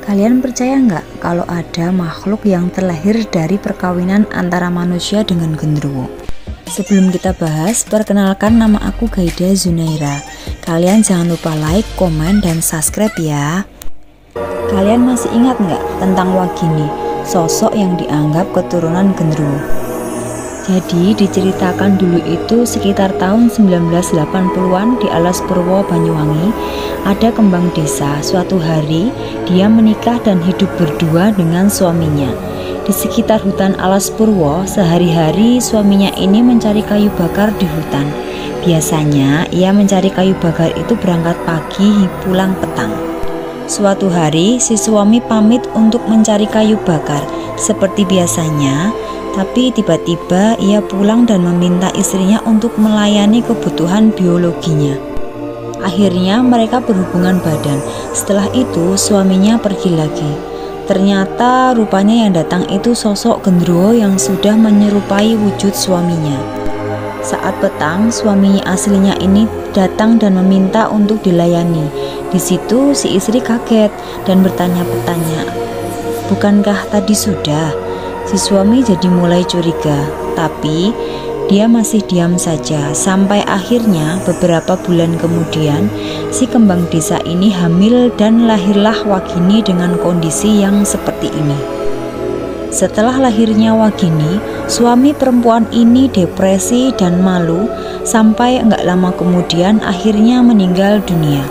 Kalian percaya nggak kalau ada makhluk yang terlahir dari perkawinan antara manusia dengan genderuwo? Sebelum kita bahas, perkenalkan nama aku Gaida Zunaira. Kalian jangan lupa like, komen, dan subscribe ya. Kalian masih ingat nggak tentang Wagini, sosok yang dianggap keturunan genderuwo? Jadi diceritakan dulu itu sekitar tahun 1980-an di Alas Purwo, Banyuwangi, ada kembang desa. Suatu hari dia menikah dan hidup berdua dengan suaminya. Di sekitar hutan Alas Purwo, sehari-hari suaminya ini mencari kayu bakar di hutan. Biasanya ia mencari kayu bakar itu berangkat pagi, pulang petang. Suatu hari si suami pamit untuk mencari kayu bakar seperti biasanya, tapi tiba-tiba ia pulang dan meminta istrinya untuk melayani kebutuhan biologinya. Akhirnya mereka berhubungan badan. Setelah itu suaminya pergi lagi. Ternyata rupanya yang datang itu sosok genderuwo yang sudah menyerupai wujud suaminya. Saat petang, suaminya aslinya ini datang dan meminta untuk dilayani. Di situ si istri kaget dan bertanya-tanya, "Bukankah tadi sudah?" Si suami jadi mulai curiga, tapi dia masih diam saja. Sampai akhirnya beberapa bulan kemudian si kembang desa ini hamil dan lahirlah Wagini dengan kondisi yang seperti ini. Setelah lahirnya Wagini, suami perempuan ini depresi dan malu sampai enggak lama kemudian akhirnya meninggal dunia.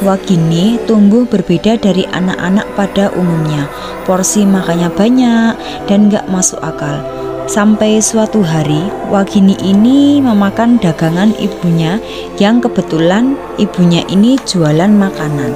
Wagini tumbuh berbeda dari anak-anak pada umumnya. Porsi makannya banyak dan gak masuk akal. Sampai suatu hari Wagini ini memakan dagangan ibunya yang kebetulan ibunya ini jualan makanan.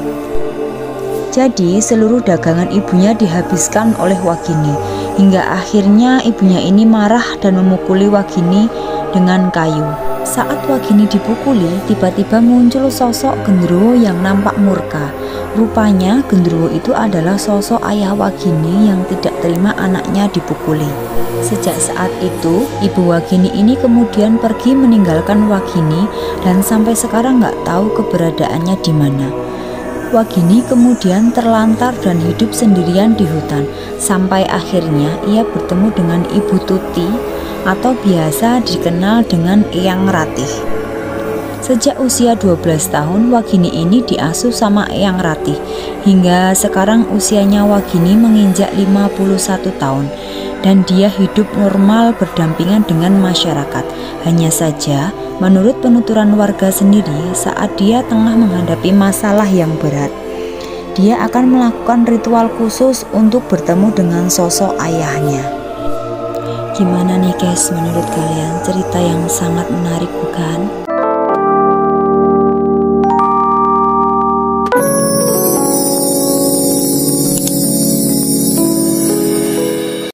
Jadi seluruh dagangan ibunya dihabiskan oleh Wagini, hingga akhirnya ibunya ini marah dan memukuli Wagini dengan kayu. Saat Wagini dipukuli, tiba-tiba muncul sosok genderuwo yang nampak murka. Rupanya genderuwo itu adalah sosok ayah Wagini yang tidak terima anaknya dipukuli. Sejak saat itu, ibu Wagini ini kemudian pergi meninggalkan Wagini dan sampai sekarang nggak tahu keberadaannya di mana. Wagini kemudian terlantar dan hidup sendirian di hutan, sampai akhirnya ia bertemu dengan Ibu Tuti atau biasa dikenal dengan Eyang Ratih. Sejak usia 12 tahun Wagini ini diasuh sama Eyang Ratih. Hingga sekarang usianya Wagini menginjak 51 tahun dan dia hidup normal berdampingan dengan masyarakat. Hanya saja menurut penuturan warga sendiri, saat dia tengah menghadapi masalah yang berat, dia akan melakukan ritual khusus untuk bertemu dengan sosok ayahnya. Gimana nih guys, menurut kalian cerita yang sangat menarik bukan?